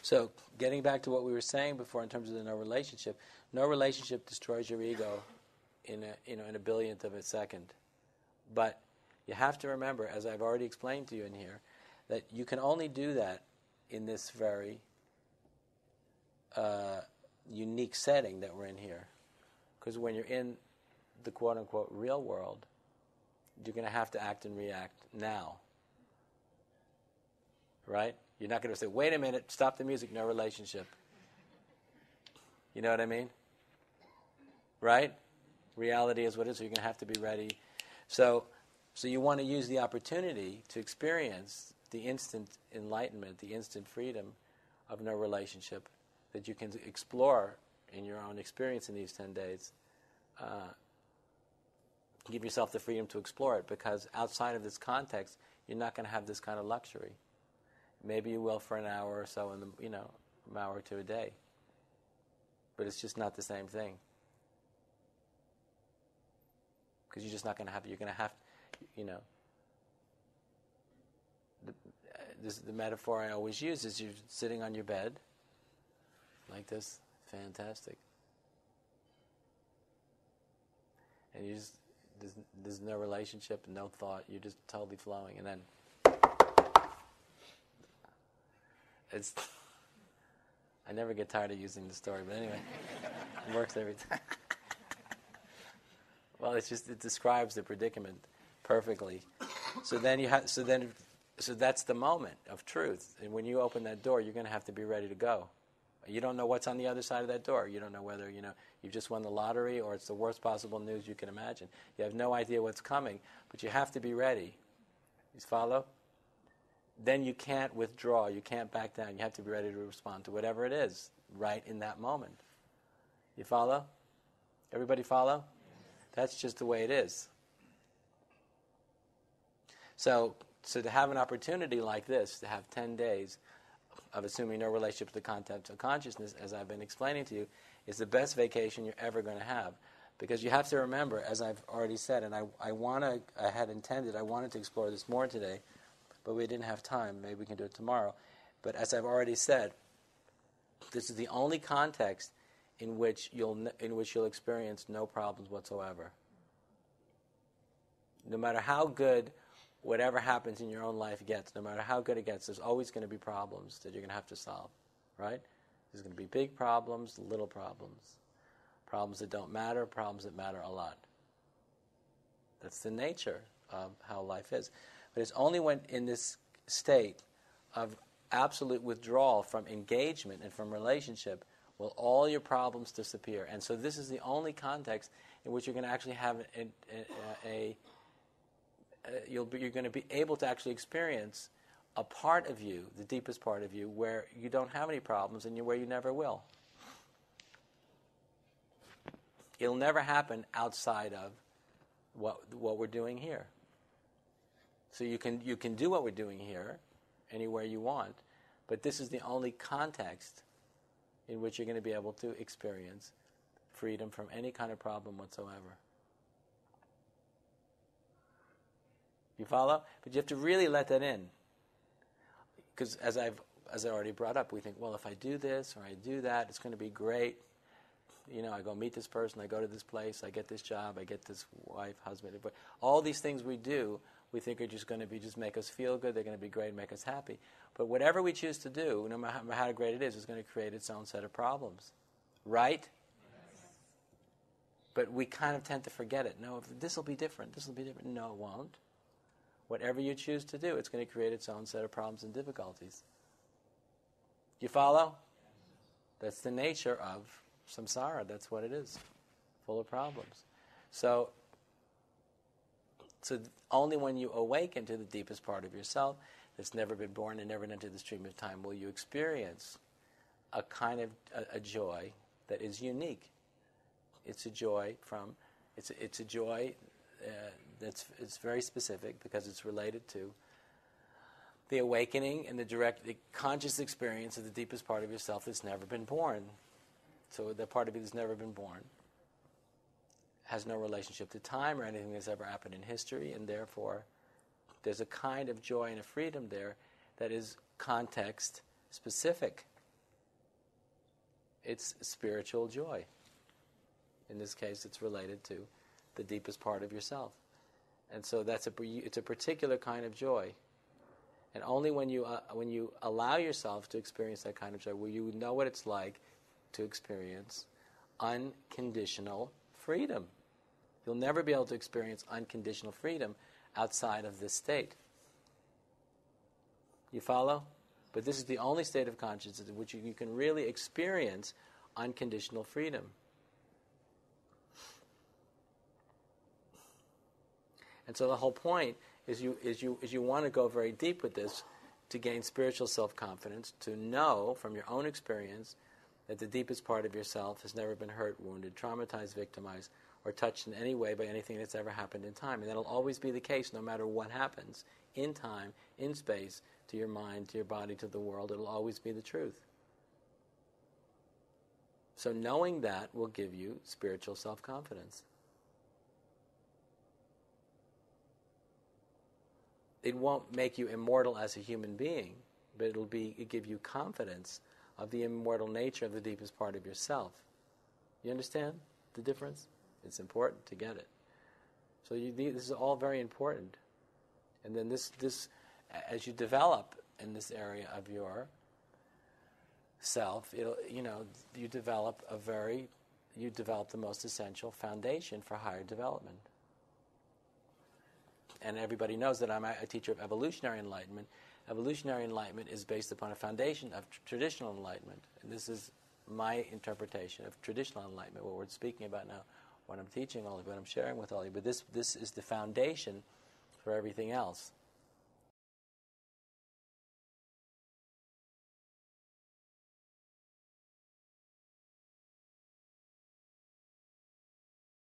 So, getting back to what we were saying before in terms of the no relationship destroys your ego in a billionth of a second. But you have to remember, as I've already explained to you in here, that you can only do that in this very unique setting that we're in here. Because when you're in the quote-unquote real world, you're going to have to act and react now. Right? You're not going to say, wait a minute, stop the music, no relationship. You know what I mean? Right? Reality is what it is, so you're going to have to be ready. So you want to use the opportunity to experience the instant enlightenment, the instant freedom of no relationship that you can explore in your own experience in these 10 days. Give yourself the freedom to explore it, because outside of this context, you're not going to have this kind of luxury. Maybe you will for an hour or so, an hour or two a day. But it's just not the same thing. Because you're just not going to have it. You're going to have, the metaphor I always use is you're sitting on your bed, like this, fantastic. And you just, there's no relationship, no thought, you're just totally flowing. And then, I never get tired of using the story, but anyway, it works every time. Well, it describes the predicament perfectly. So that's the moment of truth. And when you open that door, you're going to have to be ready to go. You don't know what's on the other side of that door. You don't know whether, you've just won the lottery or it's the worst possible news you can imagine. You have no idea what's coming, but you have to be ready. You follow? Then you can't withdraw. You can't back down. You have to be ready to respond to whatever it is right in that moment. You follow? Everybody follow? That's just the way it is. So to have an opportunity like this, to have 10 days of assuming no relationship to the content of consciousness, as I've been explaining to you, is the best vacation you're ever going to have. Because you have to remember, as I've already said, and I wanted to explore this more today, but we didn't have time. Maybe we can do it tomorrow. But as I've already said, this is the only context in which you'll experience no problems whatsoever. No matter how good whatever happens in your own life gets, no matter how good it gets, there's always going to be problems that you're going to have to solve, right? There's going to be big problems, little problems, problems that don't matter, problems that matter a lot. That's the nature of how life is. But it's only when in this state of absolute withdrawal from engagement and from relationship will all your problems disappear. And so this is the only context in which you're going to actually have you're going to be able to actually experience a part of you, the deepest part of you, where you don't have any problems and where you never will. It'll never happen outside of what we're doing here. So you can do what we're doing here anywhere you want, but this is the only context in which you're going to be able to experience freedom from any kind of problem whatsoever. You follow? But you have to really let that in. Because as I already brought up, we think, well, if I do this or I do that, it's going to be great. I go meet this person, I go to this place, I get this job, I get this wife, husband. All these things we do, we think are just going to just make us feel good, they're going to be great, make us happy. But whatever we choose to do, no matter how great it is going to create its own set of problems. Right? Yes. But we kind of tend to forget it. No, this will be different, this will be different. No, it won't. Whatever you choose to do, it's going to create its own set of problems and difficulties. You follow? That's the nature of samsara. That's what it is. Full of problems. So only when you awaken to the deepest part of yourself that's never been born and never entered the stream of time will you experience a kind of a joy that is unique. It's a joy it's a joy it's very specific because it's related to the awakening and the conscious experience of the deepest part of yourself that's never been born. So the part of you that's never been born has no relationship to time or anything that's ever happened in history, and therefore there's a kind of joy and a freedom there that is context specific. it's spiritual joy. In this case, it's related to the deepest part of yourself. And so it's a particular kind of joy. And only when you allow yourself to experience that kind of joy, will you know what it's like to experience unconditional freedom. You'll never be able to experience unconditional freedom outside of this state. You follow? But this is the only state of consciousness in which you can really experience unconditional freedom. And so the whole point is you want to go very deep with this to gain spiritual self-confidence, to know from your own experience that the deepest part of yourself has never been hurt, wounded, traumatized, victimized, or touched in any way by anything that's ever happened in time. And that'll always be the case no matter what happens in time, in space, to your mind, to your body, to the world. It'll always be the truth. So knowing that will give you spiritual self-confidence. It won't make you immortal as a human being, but it'll give you confidence of the immortal nature of the deepest part of yourself. You understand the difference? It's important to get it. So this is all very important. And then this, as you develop in this area of your self, you develop the most essential foundation for higher development. And everybody knows that I'm a teacher of evolutionary enlightenment. Evolutionary enlightenment is based upon a foundation of traditional enlightenment. And this is my interpretation of traditional enlightenment, what we're speaking about now, what I'm teaching all of you, what I'm sharing with all of you. But this is the foundation for everything else.